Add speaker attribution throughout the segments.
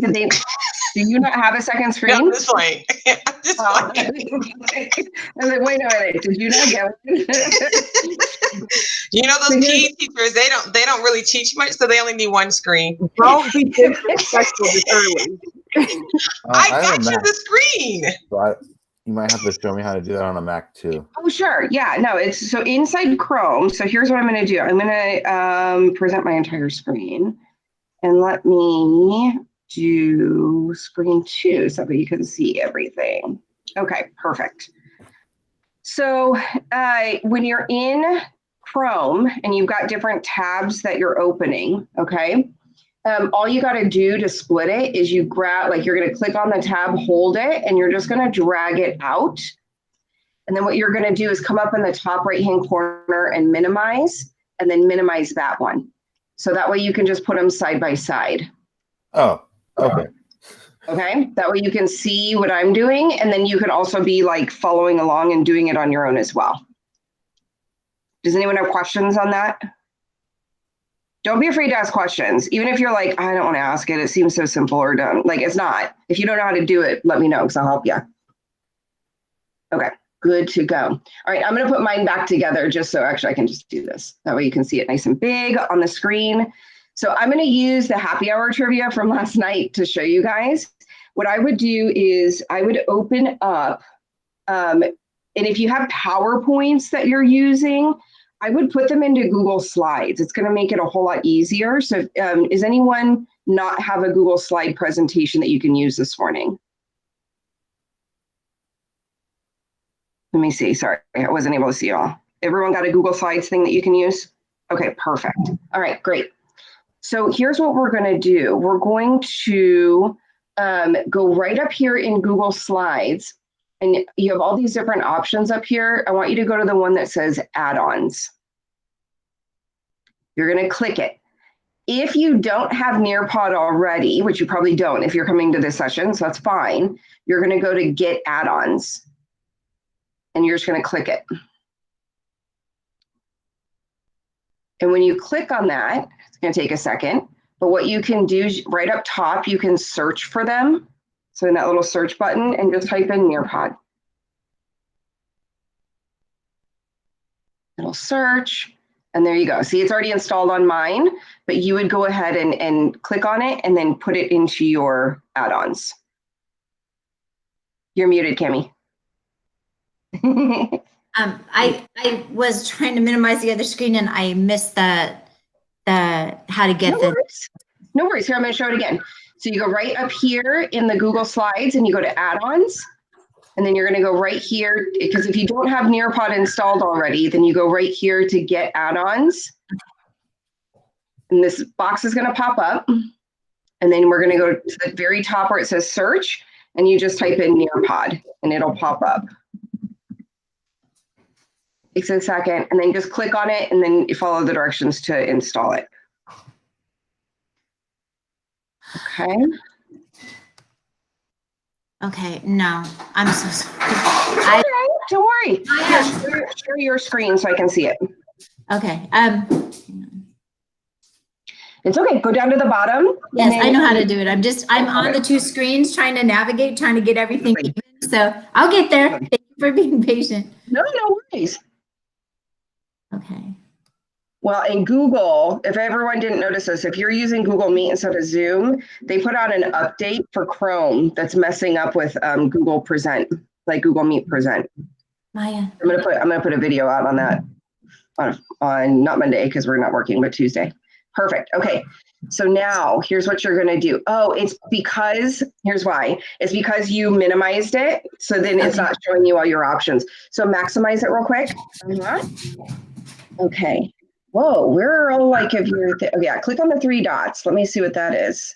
Speaker 1: Did they? Do you not have a second screen?
Speaker 2: No, I'm just playing. I'm just playing.
Speaker 1: I was like, wait a minute. Did you not get one?
Speaker 2: You know, those PE teachers, they don't really teach much, so they only need one screen.
Speaker 3: Don't be disrespectful this early.
Speaker 2: I got you the screen.
Speaker 4: So you might have to show me how to do that on a Mac too.
Speaker 1: Oh, sure. Yeah, no, it's so inside Chrome. So here's what I'm going to do. I'm going to present my entire screen, and let me do screen 2 so that you can see everything. Okay, perfect. So when you're in Chrome and you've got different tabs that you're opening, okay, all you got to do to split it is you grab, like you're going to click on the tab, hold it, and you're just going to drag it out. And then what you're going to do is come up in the top right-hand corner and minimize, and then minimize that one. So that way you can just put them side by side.
Speaker 4: Oh, okay.
Speaker 1: Okay, that way you can see what I'm doing, and then you could also be like following along and doing it on your own as well. Does anyone have questions on that? Don't be afraid to ask questions. Even if you're like, I don't want to ask it, it seems so simple or dumb. Like, it's not. If you don't know how to do it, let me know because I'll help you. Okay, good to go. All right, I'm going to put mine back together just so actually I can just do this. That way you can see it nice and big on the screen. So I'm going to use the happy hour trivia from last night to show you guys. What I would do is I would open up, and if you have PowerPoints that you're using, I would put them into Google Slides. It's going to make it a whole lot easier. So does anyone not have a Google Slide presentation that you can use this morning? Let me see. Sorry, I wasn't able to see y'all. Everyone got a Google Slides thing that you can use? Okay, perfect. All right, great. So here's what we're going to do. We're going to go right up here in Google Slides. And you have all these different options up here. I want you to go to the one that says add-ons. You're going to click it. If you don't have Nearpod already, which you probably don't if you're coming to this session, so that's fine, you're going to go to get add-ons. And you're just going to click it. And when you click on that, it's going to take a second. But what you can do is right up top, you can search for them. So in that little search button, and just type in Nearpod. It'll search, and there you go. See, it's already installed on mine, but you would go ahead and click on it and then put it into your add-ons. You're muted, Cami.
Speaker 5: I was trying to minimize the other screen and I missed the how to get
Speaker 1: No worries. Here, I'm going to show it again. So you go right up here in the Google Slides and you go to add-ons, and then you're going to go right here, because if you don't have Nearpod installed already, then you go right here to get add-ons. And this box is going to pop up, and then we're going to go to the very top where it says search, and you just type in Nearpod and it'll pop up. Takes a second, and then just click on it and then you follow the directions to install it. Okay.
Speaker 5: Okay, no, I'm so sorry.
Speaker 1: Don't worry. Share your screen so I can see it.
Speaker 5: Okay.
Speaker 1: It's okay. Go down to the bottom.
Speaker 5: Yes, I know how to do it. I'm on the two screens trying to navigate, trying to get everything even. So I'll get there. Thank you for being patient.
Speaker 1: No worries.
Speaker 5: Okay.
Speaker 1: Well, in Google, if everyone didn't notice this, if you're using Google Meet instead of Zoom, they put out an update for Chrome that's messing up with Google Present, like Google Meet Present.
Speaker 5: Maya.
Speaker 1: I'm gonna put a video out on that on not Monday because we're not working, but Tuesday. Perfect. Okay. So now here's what you're gonna do. Oh, here's why. It's because you minimized it, so then it's not showing you all your options. So maximize it real quick. Okay. Whoa, where are all like of your, yeah, click on the 3 dots. Let me see what that is.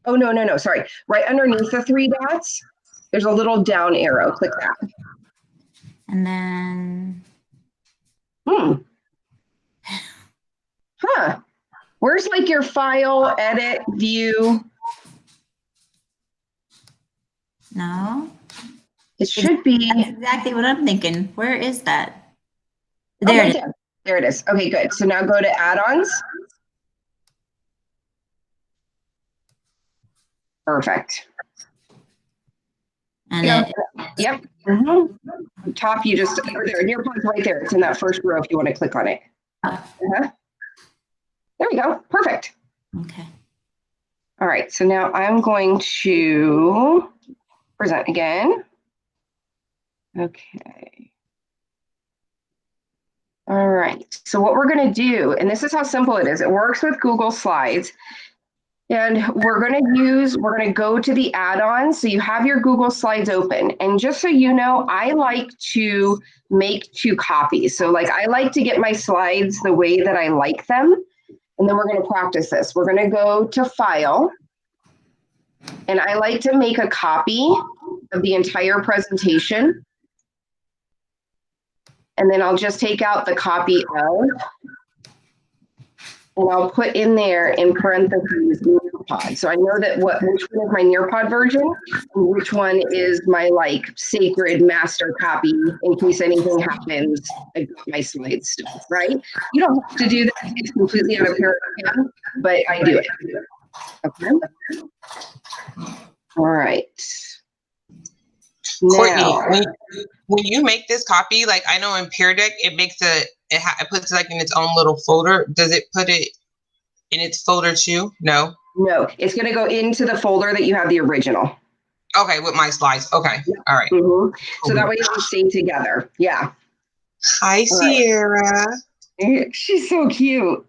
Speaker 1: Oh, no, sorry. Right underneath the 3 dots, there's a little down arrow. Click that.
Speaker 5: And then.
Speaker 1: Huh. Where's like your file, edit, view?
Speaker 5: No.
Speaker 1: It should be.
Speaker 5: That's exactly what I'm thinking. Where is that? There it is.
Speaker 1: There it is. Okay, good. So now go to add-ons. Perfect.
Speaker 5: And
Speaker 1: Yeah.
Speaker 5: it,
Speaker 1: Yep. Top, you just, or there, Nearpod's right there. It's in that first row if you want to click on it. There we go. Perfect.
Speaker 5: okay.
Speaker 1: All right. So now I'm going to present again. Okay. All right. So what we're going to do, and this is how simple it is. It works with Google Slides. And we're going to go to the add-ons. So you have your Google Slides open. And just so you know, I like to make 2 copies. So like I like to get my slides the way that I like them. And then we're going to practice this. We're going to go to File. And I like to make a copy of the entire presentation. And then I'll just take out the copy of, and I'll put in there in parentheses Nearpod. So I know that which one is my Nearpod version and which one is my like sacred master copy in case anything happens. I've got my slides still, right? You don't have to do that. It's completely out of character, but I do it. Okay. All right.
Speaker 2: Courtney,
Speaker 1: Now,
Speaker 2: when you make this copy, like I know in Peer Deck, it puts it like in its own little folder. Does it put it in its folder too? No.
Speaker 1: no, it's going to go into the folder that you have the original.
Speaker 2: Okay, with my slides. Okay, all right.
Speaker 1: So that way it'll stay together. Yeah.
Speaker 2: Hi, Sierra.
Speaker 1: She's so cute.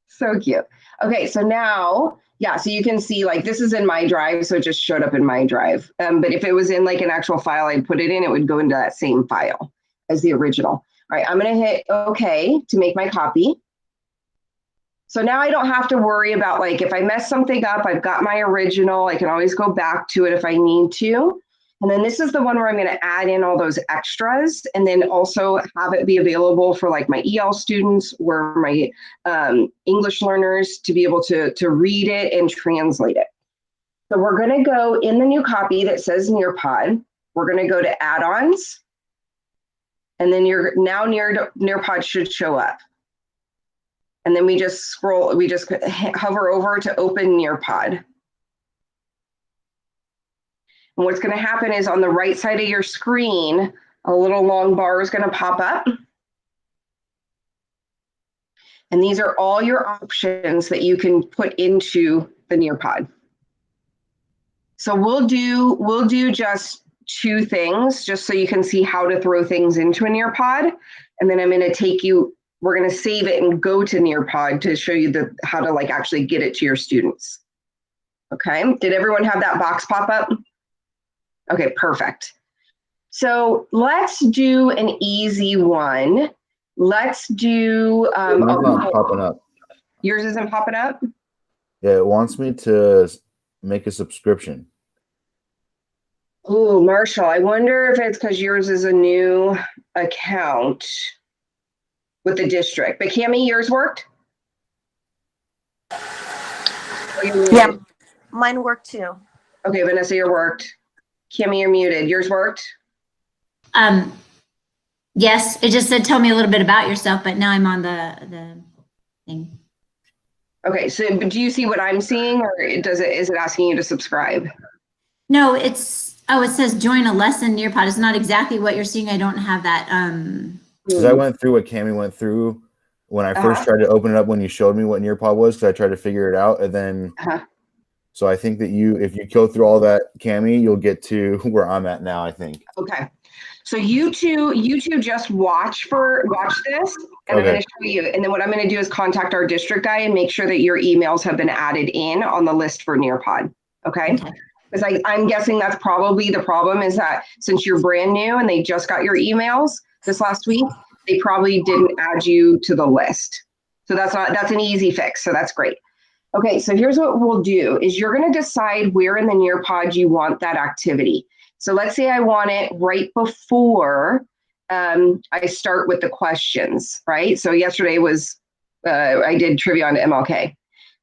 Speaker 1: So cute. Okay, so now, yeah, so you can see like this is in my drive, so it just showed up in my drive. But if it was in like an actual file I'd put it in, it would go into that same file as the original. All right, I'm going to hit OK to make my copy. So now I don't have to worry about like if I mess something up, I've got my original. I can always go back to it if I need to. And then this is the one where I'm going to add in all those extras and then also have it be available for like my EL students or my English learners to be able to read it and translate it. So we're going to go in the new copy that says Nearpod. We're going to go to add-ons. And then Nearpod should show up. And then we just hover over to open Nearpod. And what's going to happen is on the right side of your screen, a little long bar is going to pop up. And these are all your options that you can put into the Nearpod. So we'll do just 2 things just so you can see how to throw things into a Nearpod. And then I'm going to we're going to save it and go to Nearpod to show you how to like actually get it to your students. Okay, did everyone have that box pop up? Okay, perfect. So let's do an easy one. Let's do.
Speaker 4: Mine's not popping up.
Speaker 1: Yours isn't popping up?
Speaker 4: Yeah, it wants me to make a subscription.
Speaker 1: Oh, Marshall, I wonder if it's because yours is a new account with the district. But Cammie, yours worked?
Speaker 6: Yeah, mine worked too.
Speaker 1: Okay, Vanessa, yours worked. Cammie, you're muted. Yours worked?
Speaker 5: Yes, it just said tell me a little bit about yourself, but now I'm on the thing.
Speaker 1: Okay, so do you see what I'm seeing, or is it asking you to subscribe?
Speaker 5: No, it says join a lesson Nearpod. It's not exactly what you're seeing. I don't have that.
Speaker 4: Because I went through what Cammie went through when I first tried to open it up when you showed me what Nearpod was, because I tried to figure it out, and then so I think that if you go through all that, Cammie, you'll get to where I'm at now, I think.
Speaker 1: Okay. So you two just watch this, and I'm going to show you. And then what I'm going to do is contact our district guy and make sure that your emails have been added in on the list for Nearpod. Okay. Because I'm guessing that's probably the problem, is that since you're brand new and they just got your emails this last week, they probably didn't add you to the list. So that's an easy fix. So that's great. Okay, so here's what we'll do is you're going to decide where in the Nearpod you want that activity. So let's say I want it right before I start with the questions, right? So yesterday was, I did trivia on MLK.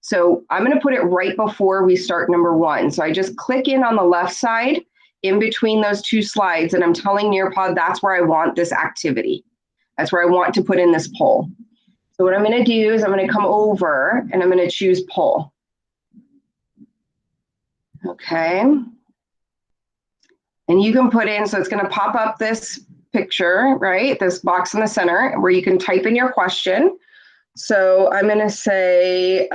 Speaker 1: So I'm going to put it right before we start number 1. So I just click in on the left side in between those 2 slides, and I'm telling Nearpod that's where I want this activity. That's where I want to put in this poll. So what I'm going to do is I'm going to come over and I'm going to choose poll. Okay. And you can put in, so it's going to pop up this picture, right? This box in the center where you can type in your question. So I'm going to say,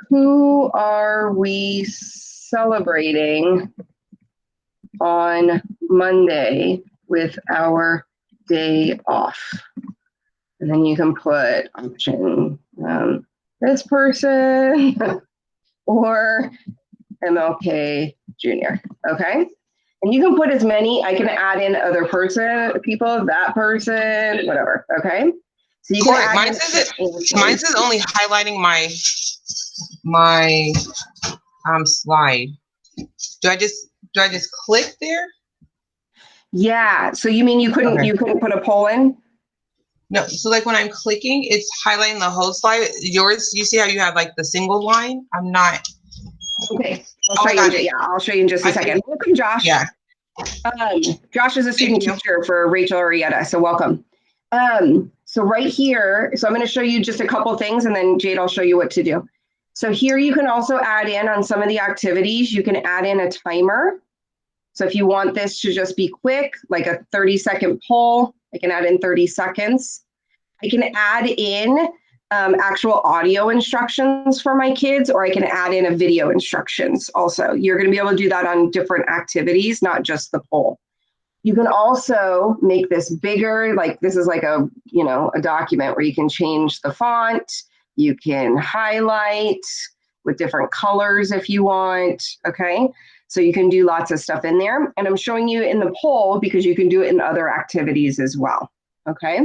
Speaker 1: who are we celebrating on Monday with our day off? And then you can put option this person or MLK Jr. Okay. And you can put as many, I can add in other people, that person, whatever. Okay. So you can add
Speaker 2: mine says only highlighting my slide. Do I just click there?
Speaker 1: Yeah. So you mean you couldn't put a poll in?
Speaker 2: No. So like when I'm clicking, it's highlighting the whole slide. Yours, you see how you have like the single line? I'm not.
Speaker 1: Okay. I'll show you in just a second. Welcome, Josh.
Speaker 2: Yeah.
Speaker 1: Josh is a student teacher for Rachel Arrieta, so welcome. So right here, so I'm going to show you just a couple things, and then Jade, I'll show you what to do. So here you can also add in on some of the activities, you can add in a timer. So if you want this to just be quick, like a 30-second poll, I can add in 30 seconds. I can add in actual audio instructions for my kids, or I can add in a video instructions also. You're going to be able to do that on different activities, not just the poll. You can also make this bigger, like this is like a document where you can change the font, you can highlight with different colors if you want, okay? So you can do lots of stuff in there. And I'm showing you in the poll because you can do it in other activities as well, okay?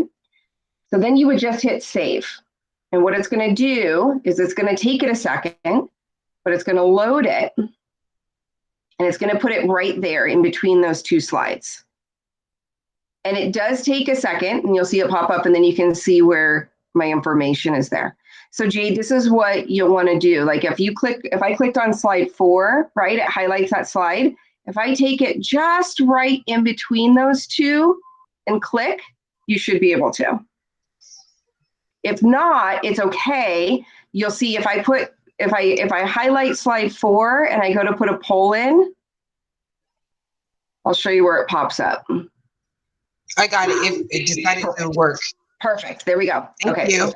Speaker 1: So then you would just hit save. And what it's going to do is it's going to take it a second, but it's going to load it. And it's going to put it right there in between those two slides. And it does take a second, and you'll see it pop up, and then you can see where my information is there. So Jade, this is what you'll want to do. Like if I clicked on slide 4, right, it highlights that slide. If I take it just right in between those two and click, you should be able to. If not, it's okay. You'll see if I highlight slide 4 and I go to put a poll in, I'll show you where it pops up.
Speaker 2: I got it. If it decided to work.
Speaker 1: Perfect. There we go.
Speaker 2: Thank you.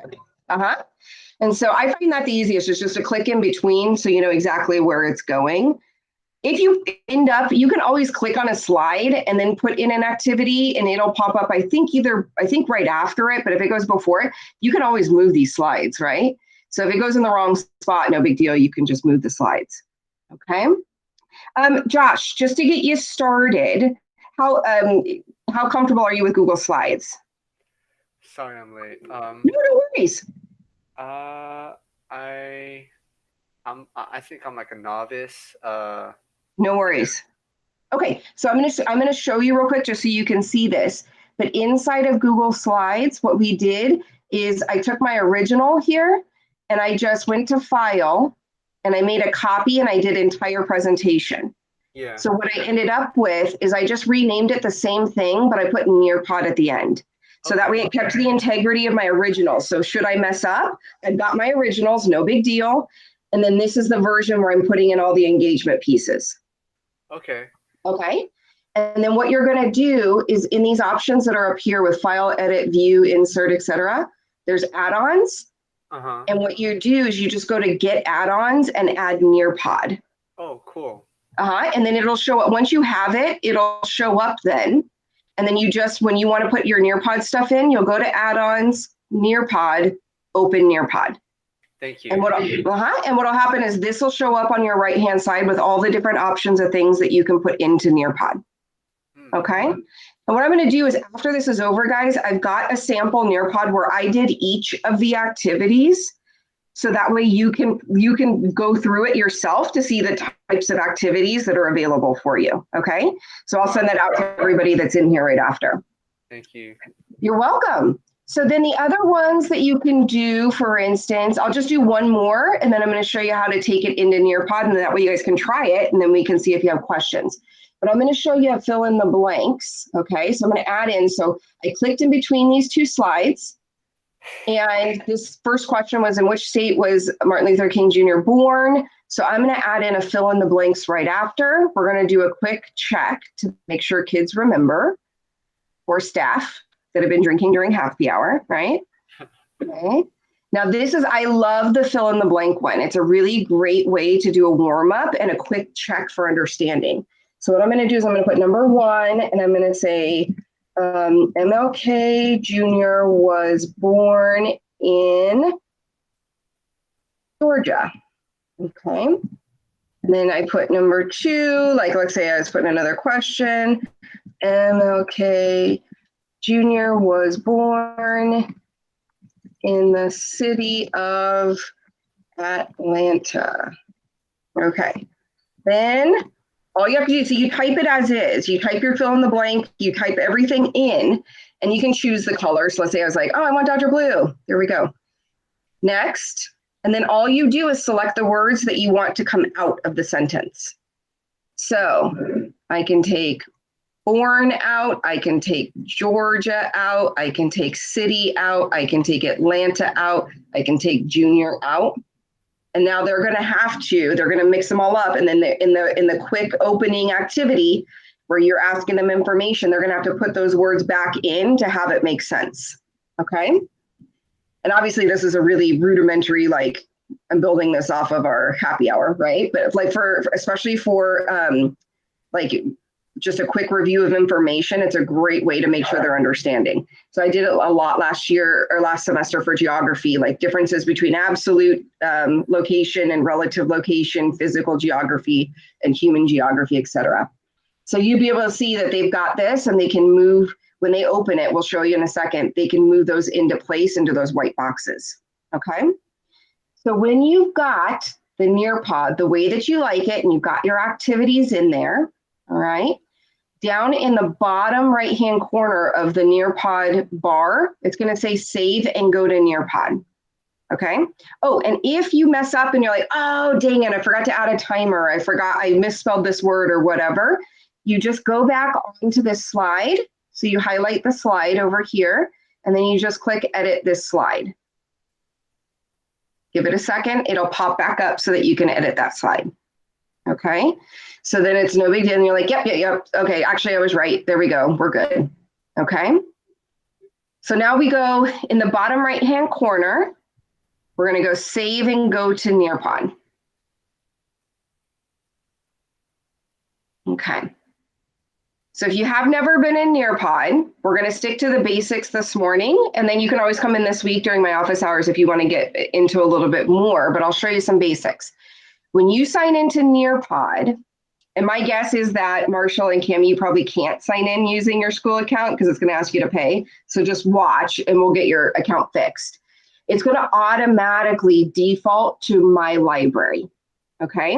Speaker 1: And so I find that the easiest is just to click in between so you know exactly where it's going. If you end up, you can always click on a slide and then put in an activity and it'll pop up, I think right after it, but if it goes before it, you can always move these slides, right? So if it goes in the wrong spot, no big deal, you can just move the slides, okay? Josh, just to get you started, how comfortable are you with Google Slides?
Speaker 7: Sorry I'm late.
Speaker 1: No worries.
Speaker 7: I think I'm like a novice.
Speaker 1: No worries. Okay, so I'm gonna show you real quick just so you can see this. But inside of Google Slides, what we did is I took my original here and I just went to File and I made a copy and I did entire presentation.
Speaker 7: Yeah.
Speaker 1: So what I ended up with is I just renamed it the same thing, but I put Nearpod at the end. So that way it kept the integrity of my originals. So should I mess up, I've got my originals, no big deal. And then this is the version where I'm putting in all the engagement pieces.
Speaker 7: Okay.
Speaker 1: Okay. And then what you're going to do is in these options that are up here with File, Edit, View, Insert, etc., there's add-ons. And what you do is you just go to Get Add-ons and add Nearpod.
Speaker 7: Oh, cool.
Speaker 1: And then it'll show up. Once you have it, it'll show up then. And then you just, when you want to put your Nearpod stuff in, you'll go to Add-ons, Nearpod, Open Nearpod.
Speaker 7: Thank you.
Speaker 1: And what'll happen is this will show up on your right-hand side with all the different options of things that you can put into Nearpod. Okay. And what I'm going to do is after this is over, guys, I've got a sample Nearpod where I did each of the activities. So that way you can go through it yourself to see the types of activities that are available for you. Okay. So I'll send that out to everybody that's in here right after.
Speaker 7: Thank you.
Speaker 1: You're welcome. So then the other ones that you can do, for instance, I'll just do one more and then I'm going to show you how to take it into Nearpod and that way you guys can try it and then we can see if you have questions. But I'm going to show you how to fill in the blanks. Okay, so I'm going to add in. So I clicked in between these two slides And this first question was, in which state was Martin Luther King Jr. born? So I'm going to add in a fill in the blanks right after. We're going to do a quick check to make sure kids remember, or staff that have been drinking during happy hour, right? Okay. Now I love the fill in the blank one. It's a really great way to do a warm up and a quick check for understanding. So what I'm going to do is I'm going to put number 1 and I'm going to say, MLK Jr. was born in Georgia. Okay. And then I put number 2, like let's say I was putting another question. MLK Jr. was born in the city of Atlanta. Okay. Then all you have to do, so you type it as is. You type your fill in the blank, you type everything in, and you can choose the color. So let's say I was like, oh, I want Dr. Blue. There we go. Next. And then all you do is select the words that you want to come out of the sentence. So I can take born out, I can take Georgia out, I can take city out, I can take Atlanta out, I can take junior out. And now they're going to mix them all up. And then in the quick opening activity where you're asking them information, they're going to have to put those words back in to have it make sense. Okay. And obviously this is a really rudimentary, like I'm building this off of our happy hour, right? But like especially for like just a quick review of information, it's a great way to make sure they're understanding. So I did it a lot last semester for geography, like differences between absolute location and relative location, physical geography and human geography, etc. So you'd be able to see that they've got this and they can move, when they open it, we'll show you in a second, they can move those into place into those white boxes, okay? So when you've got the Nearpod, the way that you like it, and you've got your activities in there, all right? Down in the bottom right-hand corner of the Nearpod bar, it's going to say save and go to Nearpod. Okay. Oh, and if you mess up and you're like, oh, dang it, I forgot to add a timer. I misspelled this word or whatever. You just go back onto this slide. So you highlight the slide over here, and then you just click edit this slide. Give it a second. It'll pop back up so that you can edit that slide. Okay. So then it's no big deal. And you're like, yep. Okay, actually I was right. There we go. We're good. Okay. So now we go in the bottom right-hand corner. We're going to go save and go to Nearpod. Okay. So if you have never been in Nearpod, we're going to stick to the basics this morning. And then you can always come in this week during my office hours if you want to get into a little bit more, but I'll show you some basics. When you sign into Nearpod, and my guess is that Marshall and Cami, you probably can't sign in using your school account because it's going to ask you to pay. So just watch and we'll get your account fixed. It's going to automatically default to My Library. Okay.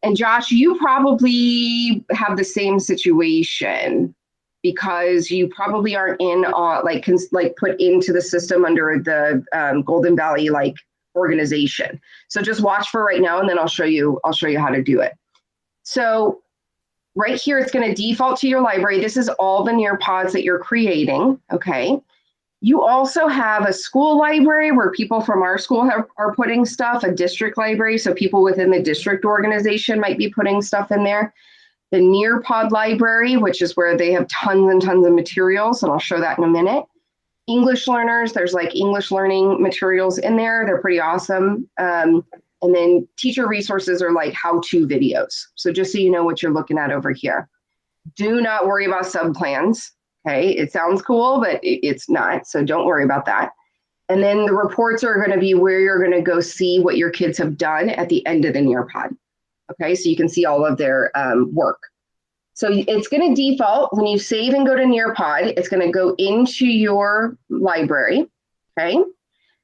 Speaker 1: And Josh, you probably have the same situation because you probably aren't in like put into the system under the Golden Valley organization. So just watch for right now and then I'll show you how to do it. So right here, it's going to default to your library. This is all the Nearpods that you're creating, okay? You also have a school library where people from our school are putting stuff, a district library, so people within the district organization might be putting stuff in there. The Nearpod library, which is where they have tons and tons of materials, and I'll show that in a minute. English learners, there's like English learning materials in there. They're pretty awesome. And then teacher resources are like how-to videos. So just so you know what you're looking at over here. Do not worry about subplans, okay? It sounds cool, but it's not, so don't worry about that. And then the reports are gonna be where you're gonna go see what your kids have done at the end of the Nearpod, okay? So you can see all of their work. So it's gonna default, when you save and go to Nearpod, it's gonna go into your library, okay?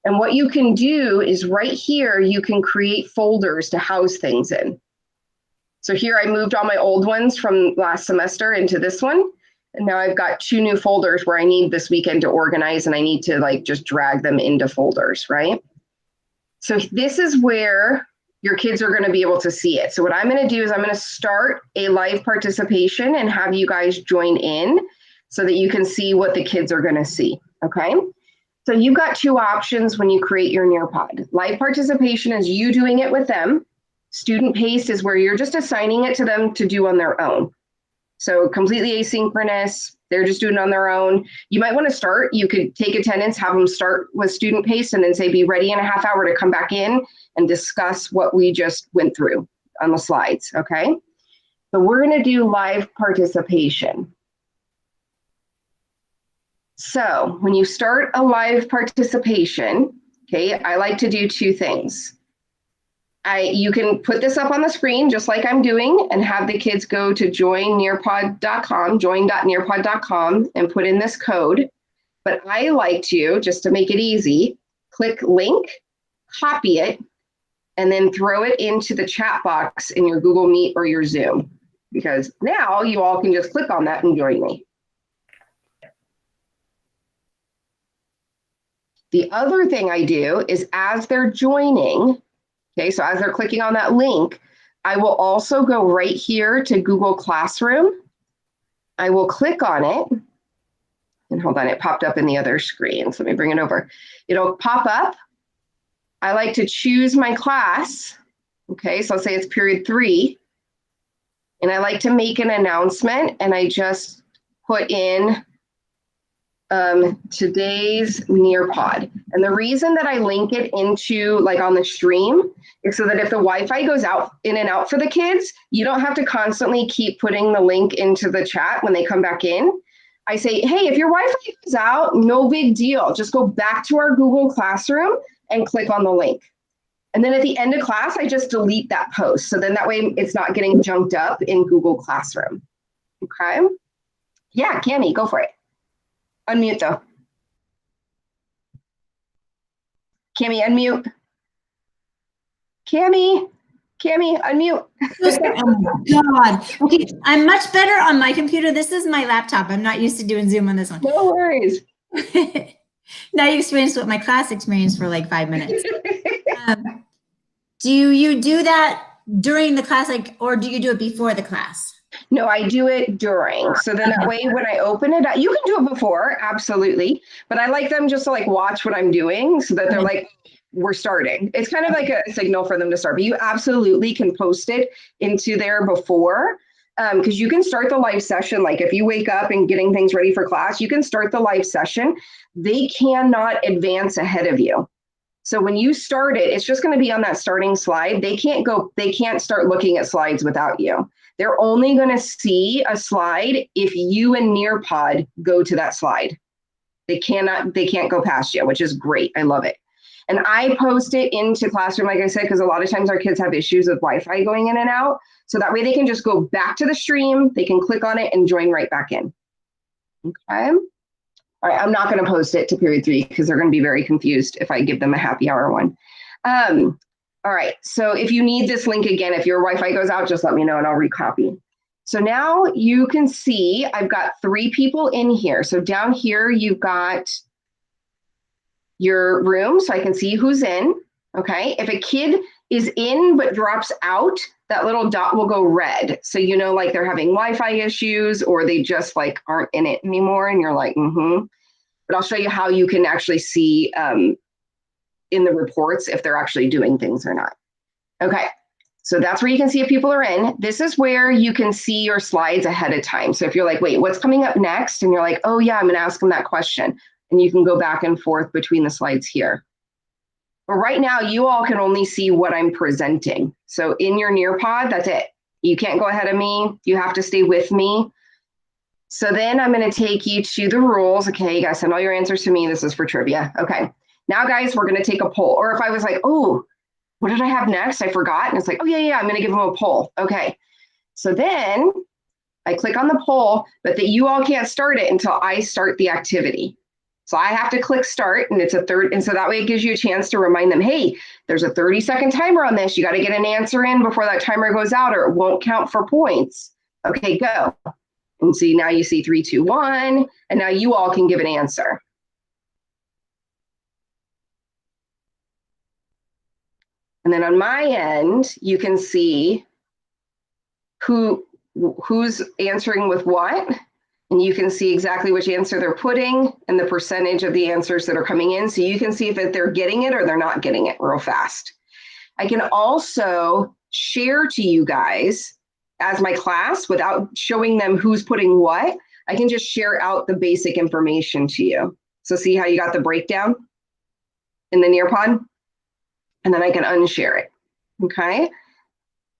Speaker 1: And what you can do is right here, you can create folders to house things in. So here I moved all my old ones from last semester into this one. And now I've got 2 new folders where I need this weekend to organize and I need to just drag them into folders, right? So this is where your kids are going to be able to see it. So what I'm going to do is I'm going to start a live participation and have you guys join in so that you can see what the kids are going to see, okay? So you've got two options when you create your Nearpod. Live participation is you doing it with them. Student paced is where you're just assigning it to them to do on their own. So completely asynchronous, they're just doing it on their own. You might want to start, you could take attendance, have them start with student paced and then say, be ready in a half hour to come back in and discuss what we just went through on the slides, okay? So we're gonna do live participation. So when you start a live participation, okay, I like to do two things. You can put this up on the screen just like I'm doing and have the kids go to join.nearpod.com, join.nearpod.com and put in this code. But I like to, just to make it easy, click link, copy it, and then throw it into the chat box in your Google Meet or your Zoom. Because now you all can just click on that and join me. The other thing I do is as they're joining, okay, so as they're clicking on that link, I will also go right here to Google Classroom. I will click on it. And hold on, it popped up in the other screen. So let me bring it over. It'll pop up. I like to choose my class. Okay, so I'll say it's period 3. And I like to make an announcement and I just put in today's Nearpod. And the reason that I link it into like on the stream is so that if the Wi-Fi goes out in and out for the kids, you don't have to constantly keep putting the link into the chat when they come back in. I say, hey, if your Wi-Fi goes out, no big deal. Just go back to our Google Classroom and click on the link. And then at the end of class, I just delete that post. So then that way it's not getting junked up in Google Classroom. Okay. Yeah, Cami, go for it. Unmute though. Cami, unmute. Cami, unmute.
Speaker 5: Oh my God. Okay, I'm much better on my computer. This is my laptop. I'm not used to doing Zoom on this one.
Speaker 1: No worries.
Speaker 5: Now you experienced what my class experienced for like 5 minutes. Do you do that during the class, like, or do you do it before the class?
Speaker 1: No, I do it during. So then that way when I open it up, you can do it before, absolutely. But I like them just to like watch what I'm doing so that they're like, we're starting. It's kind of like a signal for them to start, but you absolutely can post it into there before because you can start the live session. Like if you wake up and getting things ready for class, you can start the live session. They cannot advance ahead of you. So when you start it, it's just going to be on that starting slide. They can't start looking at slides without you. They're only going to see a slide if you and Nearpod go to that slide. They can't go past you, which is great. I love it. And I post it into Classroom, like I said, because a lot of times our kids have issues with Wi-Fi going in and out. So that way they can just go back to the stream, they can click on it and join right back in. Okay. All right, I'm not going to post it to period 3 because they're going to be very confused if I give them a happy hour one. All right, so if you need this link again, if your Wi-Fi goes out, just let me know and I'll recopy. So now you can see I've got 3 people in here. So down here, you've got your room, so I can see who's in, okay? If a kid is in but drops out, that little dot will go red. So you know, like they're having Wi-Fi issues or they just like aren't in it anymore and you're like, But I'll show you how you can actually see in the reports if they're actually doing things or not. Okay, so that's where you can see if people are in. This is where you can see your slides ahead of time. So if you're like, wait, what's coming up next? And you're like, oh yeah, I'm gonna ask them that question. And you can go back and forth between the slides here. But right now, you all can only see what I'm presenting. So in your Nearpod, that's it. You can't go ahead of me. You have to stay with me. So then I'm gonna take you to the rules. Okay, you guys send all your answers to me. This is for trivia. Okay, now guys, we're gonna take a poll. Or if I was like, oh, what did I have next? I forgot. And it's like, oh yeah, I'm gonna give them a poll. Okay, so then I click on the poll, but that you all can't start it until I start the activity. So I have to click start and it's a third. And so that way it gives you a chance to remind them, hey, there's a 30-second timer on this. You got to get an answer in before that timer goes out or it won't count for points. Okay, go. And see, now you see 3, 2, 1, and now you all can give an answer. And then on my end, you can see who's answering with what. And you can see exactly which answer they're putting and the percentage of the answers that are coming in. So you can see if they're getting it or they're not getting it real fast. I can also share to you guys as my class without showing them who's putting what. I can just share out the basic information to you. So see how you got the breakdown in the Nearpod? And then I can unshare it, okay?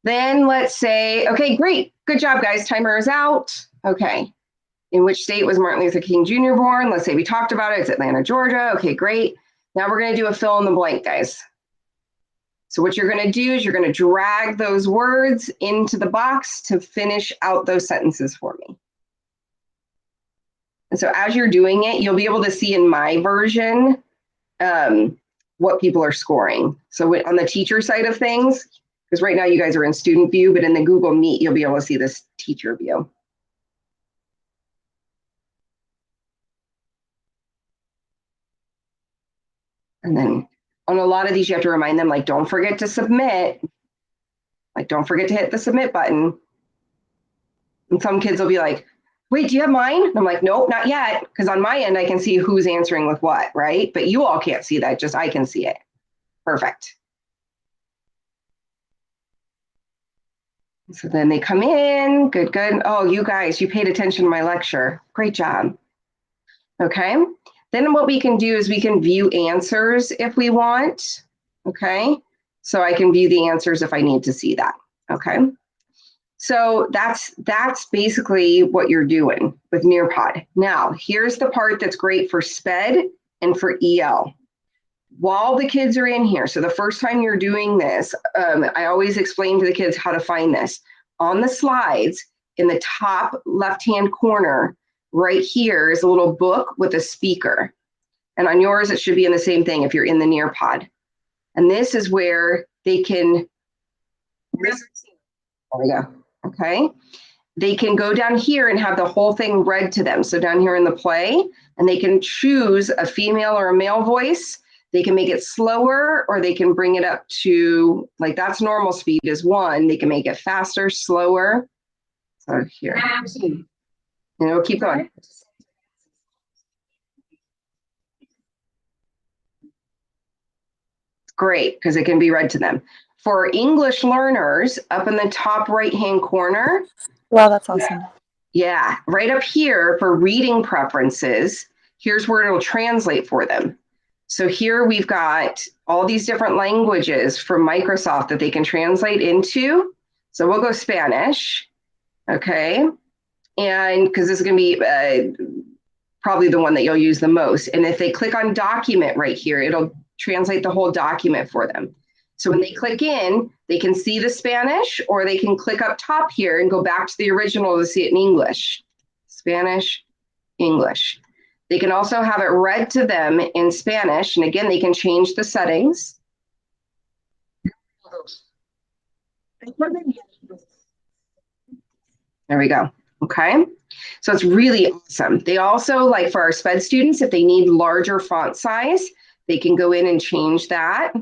Speaker 1: Then let's say, okay, great, good job guys, timer is out. Okay, in which state was Martin Luther King Jr. born? Let's say we talked about it, it's Atlanta, Georgia. Okay, great. Now we're gonna do a fill in the blank, guys. So what you're gonna do is you're gonna drag those words into the box to finish out those sentences for me. And so as you're doing it, you'll be able to see in my version what people are scoring. So on the teacher side of things, because right now you guys are in student view, but in the Google Meet, you'll be able to see this teacher view. And then on a lot of these, you have to remind them, like, don't forget to submit. Like, don't forget to hit the submit button. And some kids will be like, wait, do you have mine? And I'm like, nope, not yet. Because on my end, I can see who's answering with what, right? But you all can't see that, just I can see it. Perfect. So then they come in, good, good. Oh, you guys, you paid attention to my lecture. Great job. Okay. Then what we can do is we can view answers if we want. Okay. So I can view the answers if I need to see that. Okay. So that's basically what you're doing with Nearpod. Now, here's the part that's great for SPED and for EL. While the kids are in here, so the first time you're doing this, I always explain to the kids how to find this. On the slides, in the top left-hand corner, right here is a little book with a speaker. And on yours, it should be in the same thing if you're in the Nearpod. And this is where they can, there we go, okay? They can go down here and have the whole thing read to them. So down here in the play, and they can choose a female or a male voice. They can make it slower, or they can bring it up to, like, that's normal speed is 1. They can make it faster, slower. So here, keep going. Great, because it can be read to them. For English learners, up in the top right-hand corner.
Speaker 6: Wow, that's awesome.
Speaker 1: Yeah, right up here for reading preferences, here's where it'll translate for them. So here we've got all these different languages from Microsoft that they can translate into. So we'll go Spanish, okay? And because this is going to be probably the one that you'll use the most. And if they click on document right here, it'll translate the whole document for them. So when they click in, they can see the Spanish, or they can click up top here and go back to the original to see it in English. Spanish, English. They can also have it read to them in Spanish. And again, they can change the settings. There we go. Okay. So it's really awesome. They also, like for our SPED students, if they need larger font size, they can go in and change that.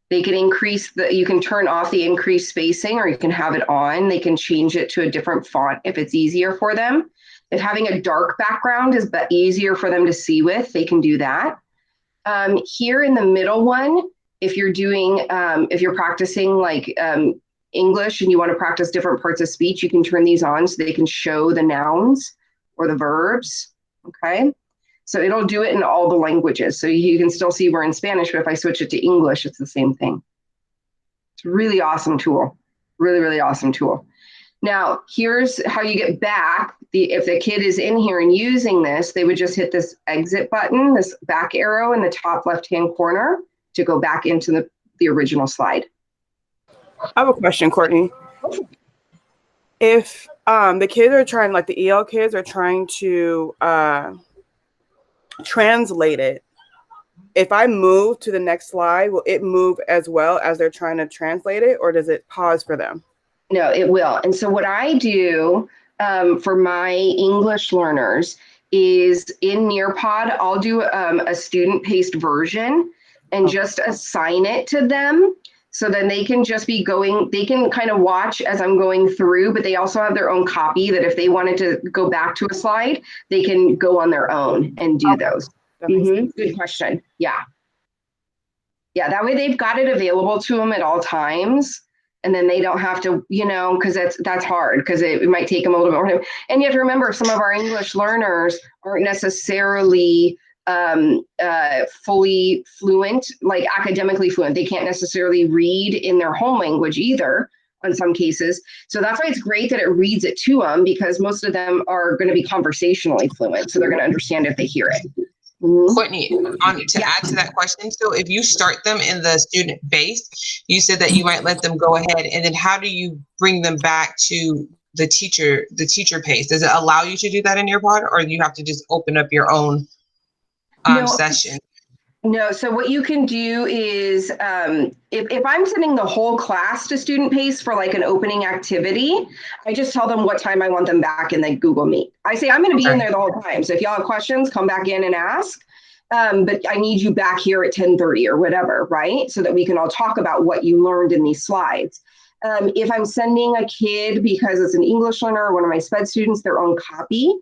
Speaker 1: They can increase you can turn off the increased spacing, or you can have it on. They can change it to a different font if it's easier for them. If having a dark background is easier for them to see with, they can do that. Here in the middle one, if you're practicing like English and you want to practice different parts of speech, you can turn these on so they can show the nouns or the verbs, okay? So it'll do it in all the languages. So you can still see we're in Spanish, but if I switch it to English, it's the same thing. It's a really awesome tool, really, really awesome tool. Now, here's how you get back. If the kid is in here and using this, they would just hit this exit button, this back arrow in the top left-hand corner to go back into the original slide.
Speaker 3: I have a question, Courtney. If the kids are trying, like the EL kids are trying to translate it, if I move to the next slide, will it move as well as they're trying to translate it, or does it pause for them?
Speaker 1: No, it will. And so what I do for my English learners is in Nearpod, I'll do a student-paced version and just assign it to them So then they can just be going, they can kind of watch as I'm going through, but they also have their own copy that if they wanted to go back to a slide, they can go on their own and do those. Good question. Yeah. Yeah, that way they've got it available to them at all times. And then they don't have to, you know, because that's hard because it might take them a little bit more time. And you have to remember some of our English learners aren't necessarily fully fluent, like academically fluent. They can't necessarily read in their home language either in some cases. So that's why it's great that it reads it to them, because most of them are going to be conversationally fluent. So they're going to understand if they hear it.
Speaker 2: Courtney, add to that question, so if you start them in the student base, you said that you might let them go ahead, and then how do you bring them back to the teacher pace? Does it allow you to do that in Nearpod, or do you have to just open up your own session?
Speaker 1: No, so what you can do is if I'm sending the whole class to student pace for like an opening activity, I just tell them what time I want them back in the Google Meet. I say, I'm going to be in there the whole time. So if y'all have questions, come back in and ask. But I need you back here at 10:30 or whatever, right? So that we can all talk about what you learned in these slides. If I'm sending a kid, because it's an English learner or one of my SPED students, their own copy,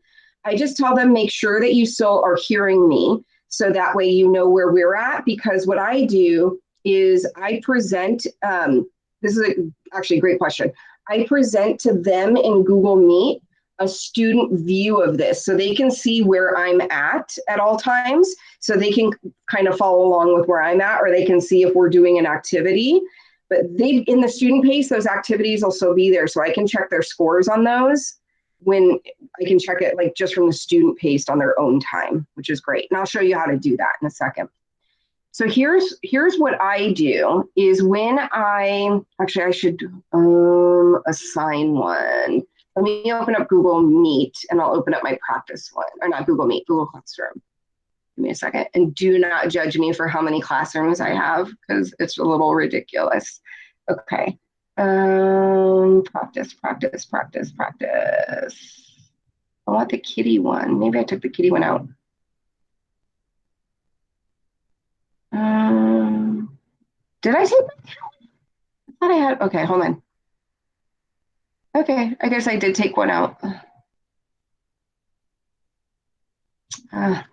Speaker 1: I just tell them, make sure that you still are hearing me. So that way you know where we're at, because what I do is I present, this is actually a great question. I present to them in Google Meet a student view of this so they can see where I'm at all times. So they can kind of follow along with where I'm at, or they can see if we're doing an activity. But in the student pace, those activities will still be there. So I can check their scores on those when I can check it like just from the student pace on their own time, which is great. And I'll show you how to do that in a second. So here's what I do is when I should assign one. Let me open up Google Meet and I'll open up my practice one, or not Google Meet, Google Classroom. Give me a second, and do not judge me for how many classrooms I have because it's a little ridiculous. Okay. Practice. I want the kitty one. Maybe I took the kitty one out. Did I take that? I thought I had, okay, hold on. Okay, I guess I did take one out.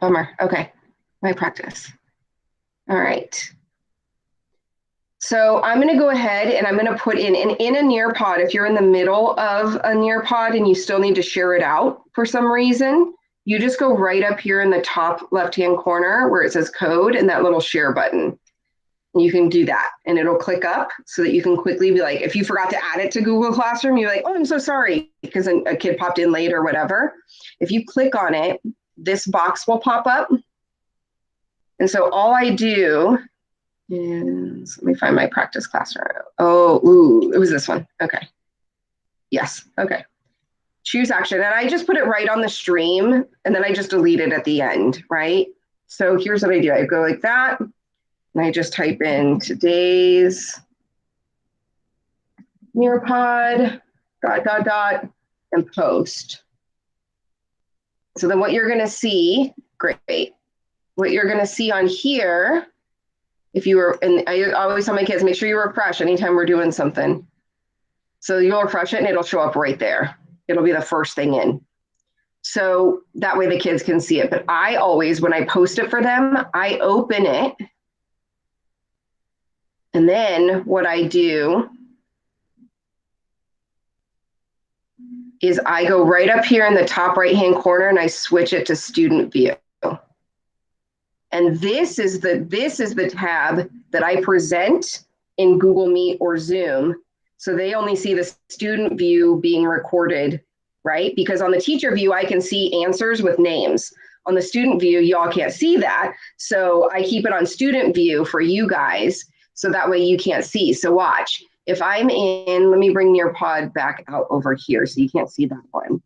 Speaker 1: Bummer. Okay, my practice. All right. So I'm going to go ahead and I'm going to put in a Nearpod. If you're in the middle of a Nearpod and you still need to share it out for some reason, you just go right up here in the top left-hand corner where it says code and that little share button. And you can do that and it'll click up so that you can quickly be like, if you forgot to add it to Google Classroom, you're like, oh, I'm so sorry because a kid popped in late or whatever. If you click on it, this box will pop up. And so all I do is, let me find my practice classroom. Oh, ooh, it was this one. Okay. Yes. Okay. Choose action. And I just put it right on the stream and then I just delete it at the end, right? So here's what I do. I go like that and I just type in today's Nearpod, ... and post. So then what you're going to see, great. What you're going to see on here, if you were, and I always tell my kids, make sure you refresh anytime we're doing something. So you'll refresh it and it'll show up right there. It'll be the first thing in. So that way the kids can see it. But I always, when I post it for them, I open it. And then what I do is I go right up here in the top right-hand corner and I switch it to student view. And this is the tab that I present in Google Meet or Zoom. So they only see the student view being recorded, right? Because on the teacher view, I can see answers with names. On the student view, y'all can't see that. So I keep it on student view for you guys. So that way you can't see. So watch, if I'm in, let me bring Nearpod back out over here so you can't see that one.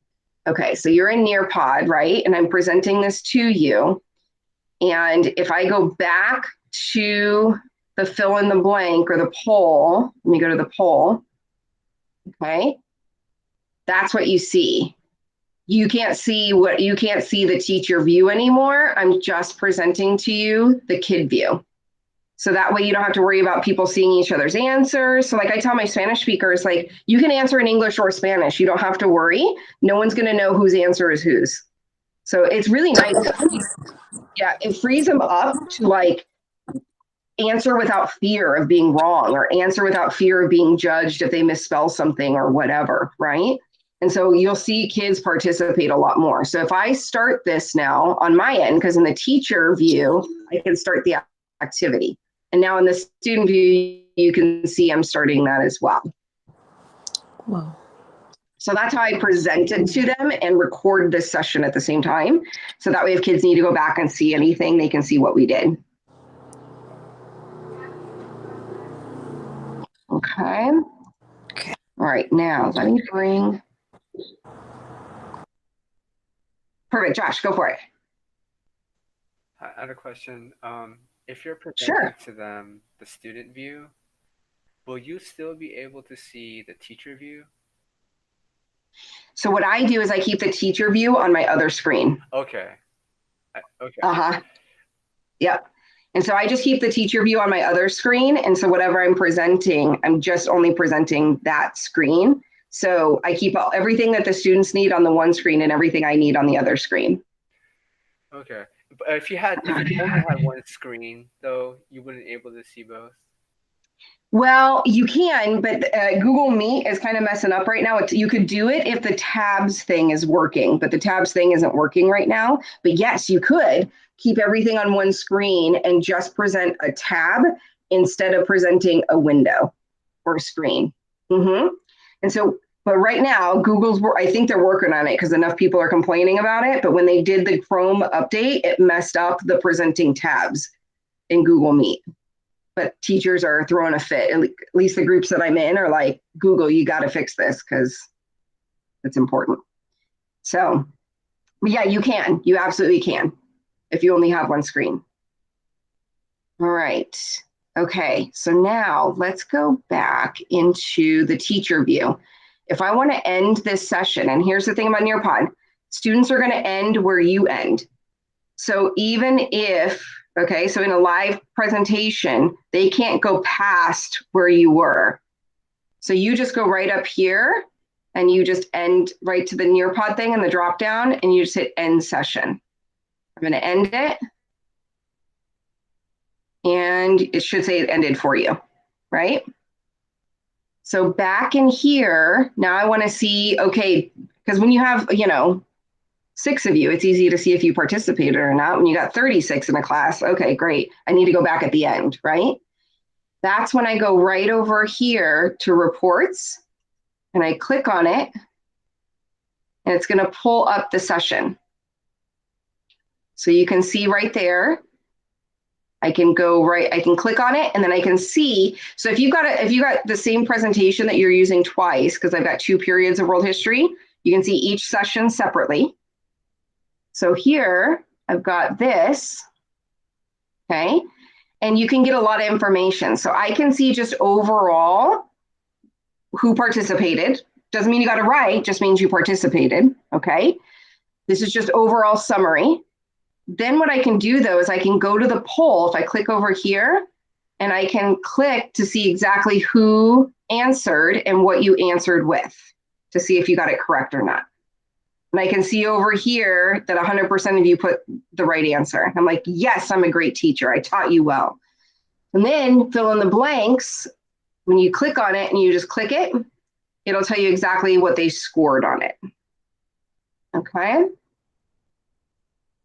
Speaker 1: Okay, so you're in Nearpod, right? And I'm presenting this to you. And if I go back to the fill in the blank or the poll, let me go to the poll, okay? That's what you see. You can't see the teacher view anymore. I'm just presenting to you the kid view. So that way you don't have to worry about people seeing each other's answers. So like I tell my Spanish speakers, like you can answer in English or Spanish. You don't have to worry. No one's going to know whose answer is whose. So it's really nice. Yeah, it frees them up to like answer without fear of being wrong or answer without fear of being judged if they misspell something or whatever, right? And so you'll see kids participate a lot more. So if I start this now on my end, because in the teacher view, I can start the activity. And now in the student view, you can see I'm starting that as well.
Speaker 6: Wow.
Speaker 1: So that's how I present it to them and record this session at the same time. So that way if kids need to go back and see anything, they can see what we did. Okay.
Speaker 6: Okay.
Speaker 1: All right, now let me bring. Perfect, Josh, go for it.
Speaker 7: I have a question. If you're presenting
Speaker 1: Sure.
Speaker 7: to them the student view, will you still be able to see the teacher view?
Speaker 1: So what I do is I keep the teacher view on my other screen.
Speaker 7: Okay. Okay.
Speaker 1: Uh-huh. Yep. And so I just keep the teacher view on my other screen. And so whatever I'm presenting, I'm just only presenting that screen. So I keep everything that the students need on the one screen and everything I need on the other screen.
Speaker 7: Okay. But if you only had one screen, though, you wouldn't be able to see both.
Speaker 1: Well, you can, but Google Meet is kind of messing up right now. You could do it if the tabs thing is working, but the tabs thing isn't working right now. But yes, you could keep everything on one screen and just present a tab instead of presenting a window or a screen. And so, but right now, I think they're working on it because enough people are complaining about it. But when they did the Chrome update, it messed up the presenting tabs in Google Meet. But teachers are throwing a fit. At least the groups that I'm in are like, Google, you got to fix this because it's important. So yeah, you can. You absolutely can if you only have one screen. All right. Okay. So now let's go back into the teacher view. If I want to end this session, and here's the thing about Nearpod, students are going to end where you end. So even if, okay, so in a live presentation, they can't go past where you were. So you just go right up here and you just end right to the Nearpod thing and the drop down and you just hit end session. I'm going to end it. And it should say it ended for you, right? So back in here, now I want to see, okay, because when you have, 6 of you, it's easy to see if you participated or not. When you got 36 in a class, okay, great. I need to go back at the end, right? That's when I go right over here to reports and I click on it and it's going to pull up the session. So you can see right there, I can click on it and then I can see. So if you got the same presentation that you're using twice, because I've got 2 periods of world history, you can see each session separately. So here I've got this, okay? And you can get a lot of information. So I can see just overall who participated. Doesn't mean you got it right, just means you participated, okay? This is just overall summary. Then what I can do though is I can go to the poll. If I click over here and I can click to see exactly who answered and what you answered with to see if you got it correct or not. And I can see over here that 100% of you put the right answer. I'm like, yes, I'm a great teacher. I taught you well. And then fill in the blanks. When you click on it and you just click it, it'll tell you exactly what they scored on it. Okay.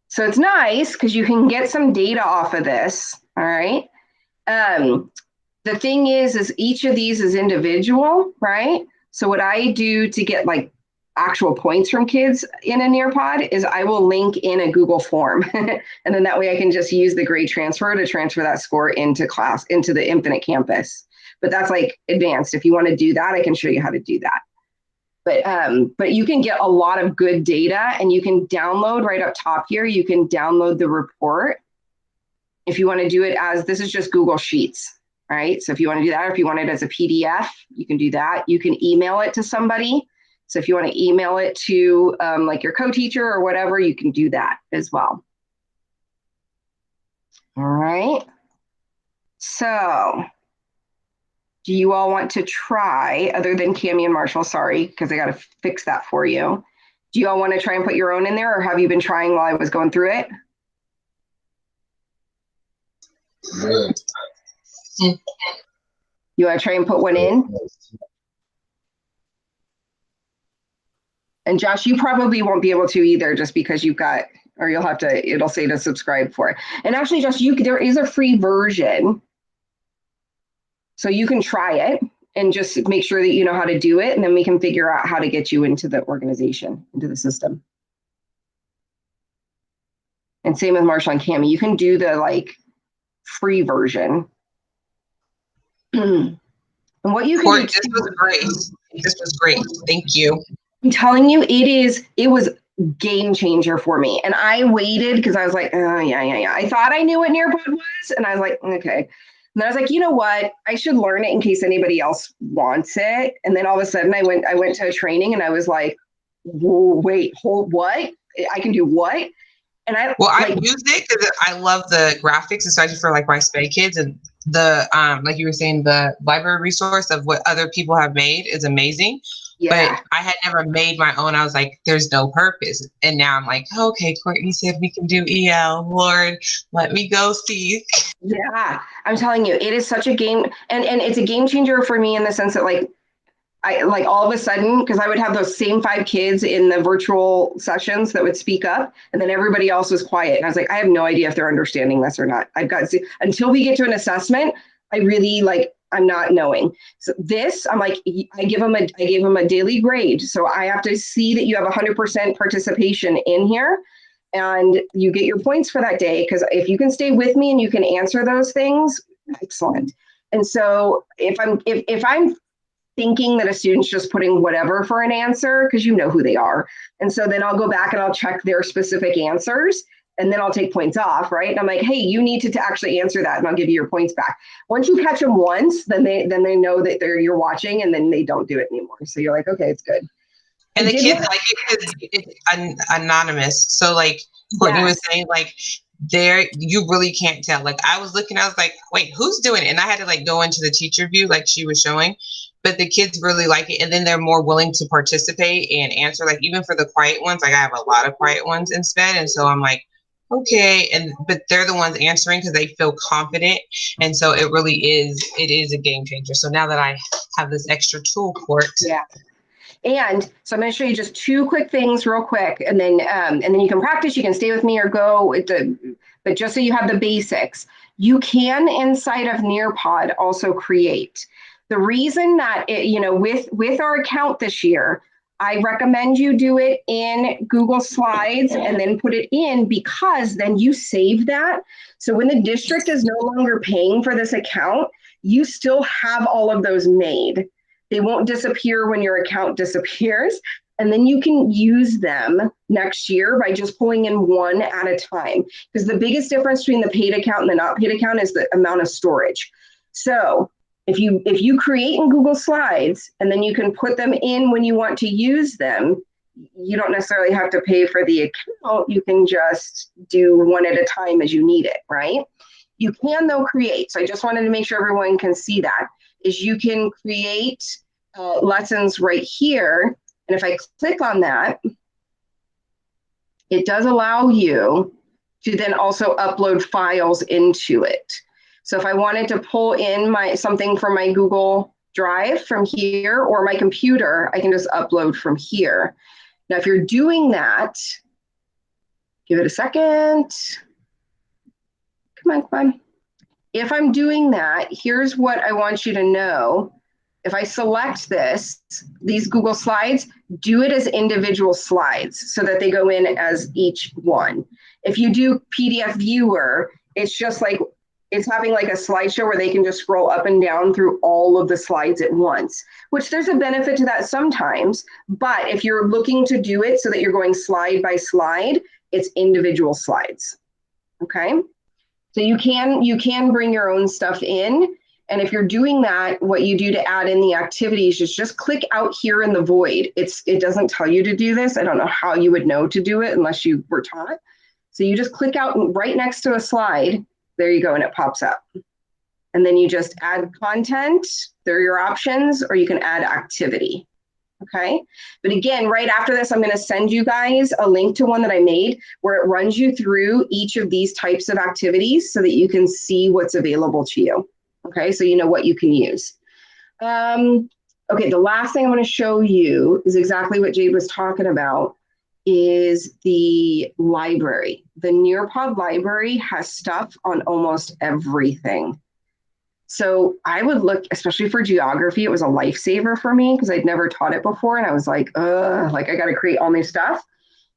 Speaker 1: So it's nice because you can get some data off of this. All right. The thing is each of these is individual, right? So what I do to get like actual points from kids in a Nearpod is I will link in a Google form. And then that way I can just use the grade transfer to transfer that score into class, into the Infinite Campus. But that's like advanced. If you want to do that, I can show you how to do that. But you can get a lot of good data and you can download right up top here. You can download the report. If you want to do it as, this is just Google Sheets, right? So if you want to do that, or if you want it as a PDF, you can do that. You can email it to somebody. So if you want to email it to like your co-teacher or whatever, you can do that as well. All right. So do you all want to try, other than Cami and Marshall, sorry, because I got to fix that for you. Do you all want to try and put your own in there, or have you been trying while I was going through it? You want to try and put one in? And Josh, you probably won't be able to either, just because you've got, or you'll have to, it'll say to subscribe for it. And actually, Josh, there is a free version. So you can try it and just make sure that you know how to do it. And then we can figure out how to get you into the organization, into the system. And same with Marshall and Cami. You can do the like free version. And what you can
Speaker 2: Corey,
Speaker 1: do
Speaker 2: this was great. This was great. Thank you.
Speaker 1: I'm telling you, it was game changer for me. And I waited because I was like, oh, yeah. I thought I knew what Nearpod was. And I was like, okay. And then I was like, you know what? I should learn it in case anybody else wants it. And then all of a sudden I went to a training and I was like, wait, hold what? I can do what? And I
Speaker 2: used it because I love the graphics, especially for like my spay kids, and the like you were saying, the library resource of what other people have made is amazing. Yeah. But I had never made my own. I was like, there's no purpose. And now I'm like, okay, Courtney said we can do EL. Lord, let me go see.
Speaker 1: Yeah, I'm telling you, it is such a game, and it's a game changer for me in the sense that like I like all of a sudden, because I would have those same 5 kids in the virtual sessions that would speak up, and then everybody else was quiet. And I was like, I have no idea if they're understanding this or not. I've got to, until we get to an assessment, I really I'm not knowing. So this, I'm like, I gave them a daily grade. So I have to see that you have 100% participation in here, and you get your points for that day. Because if you can stay with me and you can answer those things, excellent. And so if I'm thinking that a student's just putting whatever for an answer, because you know who they are. And so then I'll go back and I'll check their specific answers, and then I'll take points off, right? And I'm like, hey, you need to actually answer that, and I'll give you your points back. Once you catch them once, then they know that you're watching, and then they don't do it anymore. So you're like, okay, it's good.
Speaker 2: And the kids like it because it's anonymous. So like Courtney was saying, like, there you really can't tell. Like I was looking, I was like, wait, who's doing it? And I had to like go into the teacher view like she was showing. But the kids really like it, and then they're more willing to participate and answer. Like even for the quiet ones, like I have a lot of quiet ones in SPED, and so I'm like, okay, but they're the ones answering because they feel confident, and so it really is a game changer. So now that I have this extra tool port,
Speaker 1: and so I'm going to show you just 2 quick things real quick, and then you can practice. You can stay with me or go but just so you have the basics, you can inside of Nearpod also create. The reason that with our account this year, I recommend you do it in Google Slides and then put it in, because then you save that. So when the district is no longer paying for this account, you still have all of those made. They won't disappear when your account disappears. And then you can use them next year by just pulling in one at a time. Because the biggest difference between the paid account and the not paid account is the amount of storage. So if you create in Google Slides and then you can put them in when you want to use them, you don't necessarily have to pay for the account. You can just do one at a time as you need it, right? You can though create. So I just wanted to make sure everyone can see that, is you can create lessons right here. And if I click on that, it does allow you to then also upload files into it. So if I wanted to pull in something from my Google Drive from here or my computer, I can just upload from here. Now, if you're doing that, give it a second. Come on. If I'm doing that, here's what I want you to know. If I select these Google Slides, do it as individual slides so that they go in as each one. If you do PDF Viewer, it's just like, it's having like a slideshow where they can just scroll up and down through all of the slides at once, which there's a benefit to that sometimes. But if you're looking to do it so that you're going slide by slide, it's individual slides. Okay. So you can bring your own stuff in. And if you're doing that, what you do to add in the activities is just click out here in the void. It doesn't tell you to do this. I don't know how you would know to do it unless you were taught. So you just click out right next to a slide. There you go, and it pops up. and then you just add content. There are your options, or you can add activity. Okay. But again, right after this, I'm going to send you guys a link to one that I made where it runs you through each of these types of activities so that you can see what's available to you. Okay. So you know what you can use. Okay. The last thing I'm going to show you is exactly what Jade was talking about, is the library. The Nearpod library has stuff on almost everything. So I would look, especially for geography, it was a lifesaver for me because I'd never taught it before. And I was like, I got to create all new stuff.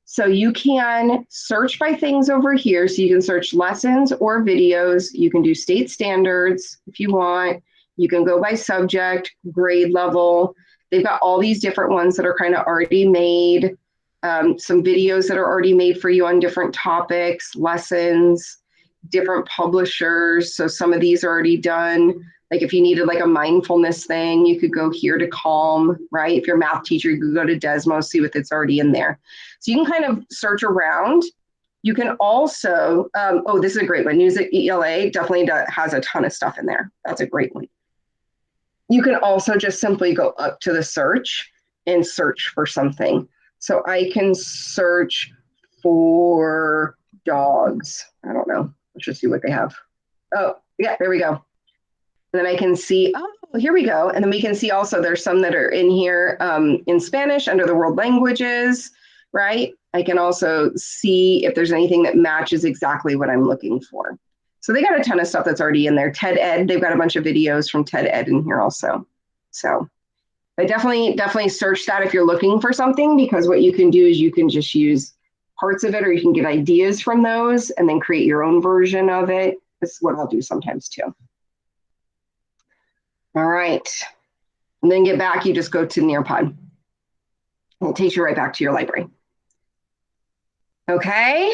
Speaker 1: So you can search by things over here. So you can search lessons or videos. You can do state standards if you want. You can go by subject, grade level. They've got all these different ones that are kind of already made. Some videos that are already made for you on different topics, lessons, different publishers. So some of these are already done. Like if you needed like a mindfulness thing, you could go here to Calm, right? If you're a math teacher, you could go to Desmo, see what it's already in there. So you can kind of search around. You can also, this is a great one. Music ELA definitely has a ton of stuff in there. That's a great one. You can also just simply go up to the search and search for something. So I can search for dogs. I don't know. Let's just see what they have. Oh, yeah, there we go. And then I can see, here we go. And then we can see also there's some that are in here in Spanish under the world languages, right? I can also see if there's anything that matches exactly what I'm looking for. So they got a ton of stuff that's already in there. TED Ed, they've got a bunch of videos from TED Ed in here also. So I definitely search that if you're looking for something, because what you can do is you can just use parts of it, or you can get ideas from those and then create your own version of it. This is what I'll do sometimes too. All right. And then get back, you just go to Nearpod. And it takes you right back to your library. Okay.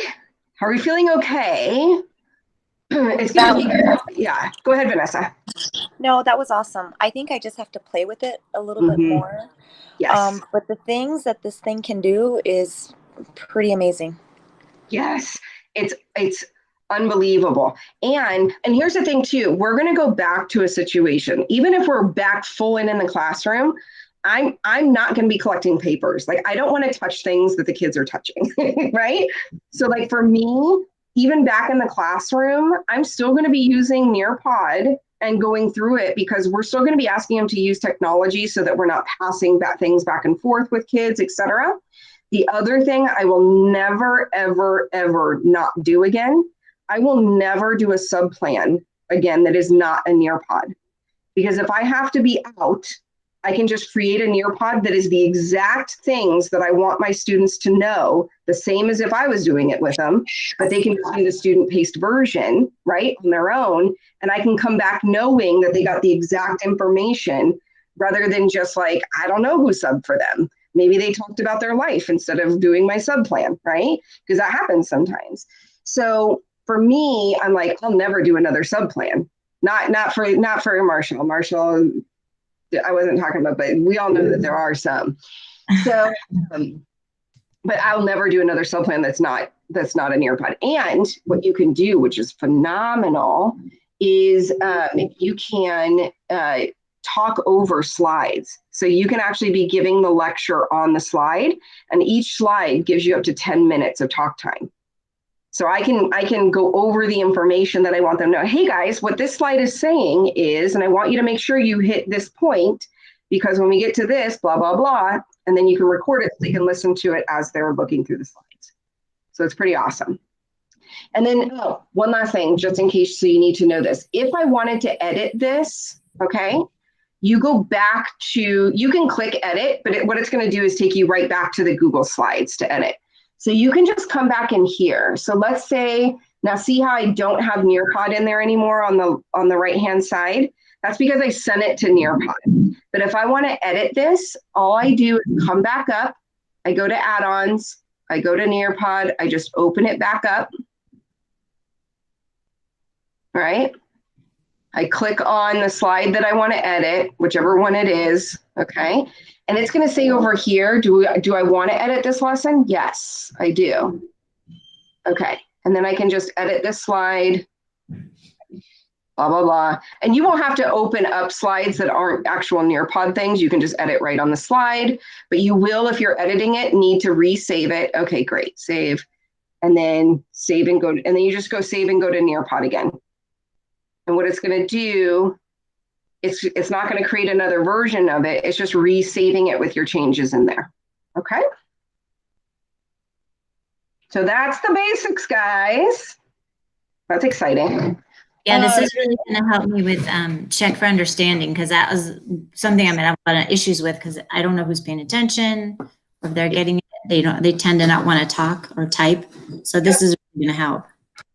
Speaker 1: Are we feeling okay? It's gonna be, yeah. Go ahead, Vanessa.
Speaker 6: No, that was awesome. I think I just have to play with it a little bit more.
Speaker 1: Yes.
Speaker 6: But the things that this thing can do is pretty amazing.
Speaker 1: Yes. It's unbelievable. And here's the thing too, we're going to go back to a situation, even if we're back full in the classroom, I'm not going to be collecting papers. Like, I don't want to touch things that the kids are touching, right? So like for me, even back in the classroom, I'm still going to be using Nearpod and going through it, because we're still going to be asking them to use technology so that we're not passing things back and forth with kids, etc. The other thing I will never, ever, ever not do again, I will never do a sub-plan again that is not a Nearpod. Because if I have to be out, I can just create a Nearpod that is the exact things that I want my students to know, the same as if I was doing it with them, but they can do the student-paced version, right, on their own, and I can come back knowing that they got the exact information, rather than just like, I don't know who subbed for them. Maybe they talked about their life instead of doing my sub plan, right? Because that happens sometimes. So for me, I'm like, I'll never do another sub plan. Not for Marshall. Marshall, I wasn't talking about, but we all know that there are some. So, but I'll never do another sub plan that's not a Nearpod. And what you can do, which is phenomenal, is you can talk over slides. So you can actually be giving the lecture on the slide, and each slide gives you up to 10 minutes of talk time. So I can go over the information that I want them to know. Hey guys, what this slide is saying is, and I want you to make sure you hit this point, because when we get to this, blah, blah, blah, and then you can record it so they can listen to it as they're looking through the slides. So it's pretty awesome. And then one last thing, just in case, so you need to know this. If I wanted to edit this, okay, you go back to, you can click edit, but what it's going to do is take you right back to the Google Slides to edit. So you can just come back in here. So let's say, now see how I don't have Nearpod in there anymore on the right-hand side? That's because I sent it to Nearpod. But if I want to edit this, all I do is come back up. I go to add-ons. I go to Nearpod. I just open it back up. All right. I click on the slide that I want to edit, whichever one it is. Okay. And it's going to say over here, do I want to edit this lesson? Yes, I do. Okay. And then I can just edit this slide. blah, blah, blah. And you won't have to open up slides that aren't actual Nearpod things. You can just edit right on the slide, but you will, if you're editing it, need to resave it. Okay, great, save. And then save and go, and then you just go save and go to Nearpod again. And what it's gonna do, it's not gonna create another version of it. It's just resaving it with your changes in there, okay? So that's the basics, guys. That's exciting.
Speaker 5: Yeah, this is really going to help me with check for understanding, because that was something I'm having a lot of issues with, because I don't know who's paying attention, or if they're getting it. They tend to not want to talk or type. So this is really going to help.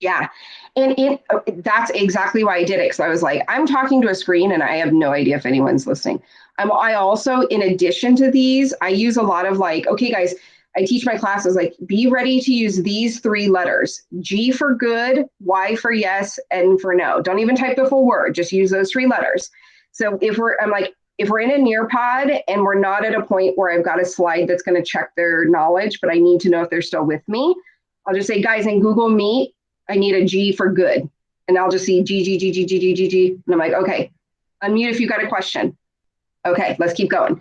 Speaker 1: Yeah, and that's exactly why I did it, because I was like, I'm talking to a screen and I have no idea if anyone's listening. I also, in addition to these, I use a lot of like, okay, guys, I teach my classes like, be ready to use these 3 letters: G for good, Y for yes, N for no. Don't even type the full word, just use those 3 letters. So if we're in a Nearpod and we're not at a point where I've got a slide that's going to check their knowledge, but I need to know if they're still with me, I'll just say, guys, in Google Meet, I need a G for good. And I'll just see G, G, G, G, G, G, G, G. And I'm like, okay, unmute if you got a question. Okay, let's keep going.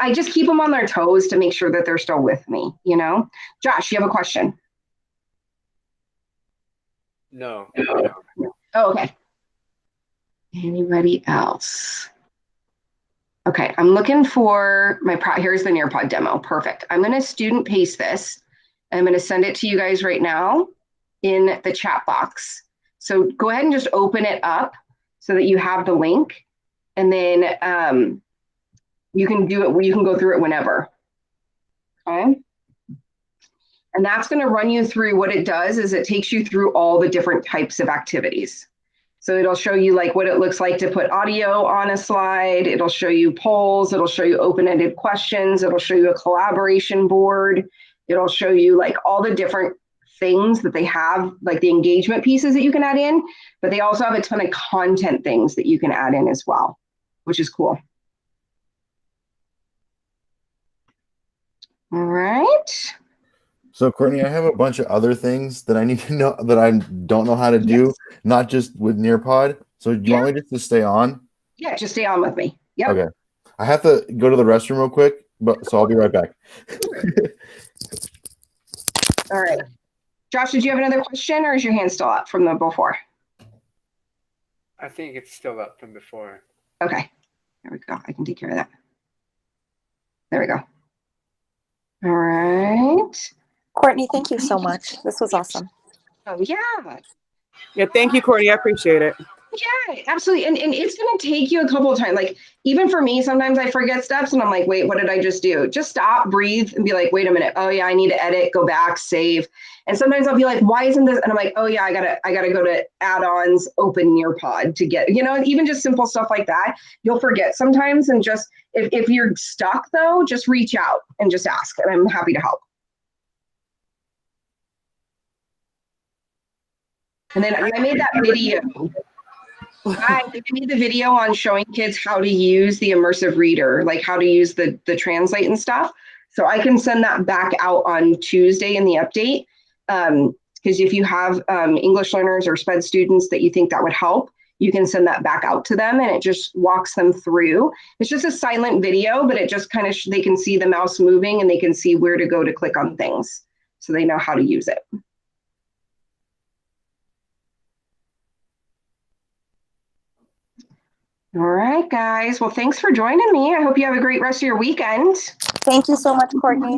Speaker 1: I just keep them on their toes to make sure that they're still with me, you know? Josh, you have a question?
Speaker 7: No.
Speaker 1: Oh, okay. Anybody else? Okay, I'm looking for here's the Nearpod demo. Perfect. I'm going to student paste this. I'm going to send it to you guys right now in the chat box. So go ahead and just open it up so that you have the link. And then you can do it, you can go through it whenever. Okay. And that's going to run you through, what it does is it takes you through all the different types of activities. So it'll show you like what it looks like to put audio on a slide. It'll show you polls. It'll show you open-ended questions. It'll show you a collaboration board. It'll show you like all the different things that they have, like the engagement pieces that you can add in, but they also have a ton of content things that you can add in as well, which is cool. All right.
Speaker 4: So Courtney, I have a bunch of other things that I need to know that I don't know how to do,
Speaker 1: Yes.
Speaker 4: not just with Nearpod. So do you want me just to stay on?
Speaker 1: Yeah, just stay on with me. Yep.
Speaker 4: Okay. I have to go to the restroom real quick, so I'll be right back.
Speaker 1: All right. Josh, did you have another question, or is your hand still up from the before?
Speaker 7: I think it's still up from before.
Speaker 1: Okay. There we go. I can take care of that. There we go. All right.
Speaker 6: Courtney, thank you so much. This was awesome.
Speaker 1: Oh, yeah.
Speaker 3: Yeah, thank you, Courtney. I appreciate it.
Speaker 1: Yeah, absolutely. And it's going to take you a couple of times. Like, even for me, sometimes I forget steps and I'm like, wait, what did I just do? Just stop, breathe, and be like, wait a minute. Oh, yeah, I need to edit, go back, save. And sometimes I'll be like, why isn't this? And I'm like, oh, yeah, I gotta go to add-ons, open Nearpod to get, even just simple stuff like that. You'll forget sometimes. And just if you're stuck, though, just reach out and just ask. And I'm happy to help. And then I made that video. I made the video on showing kids how to use the immersive reader, like how to use the translate and stuff. So I can send that back out on Tuesday in the update. Because if you have English learners or SPED students that you think that would help, you can send that back out to them and it just walks them through. It's just a silent video, but it just kind of, they can see the mouse moving and they can see where to go to click on things. So they know how to use it. All right, guys. Well, thanks for joining me. I hope you have a great rest of your weekend.
Speaker 6: Thank you so much, Courtney.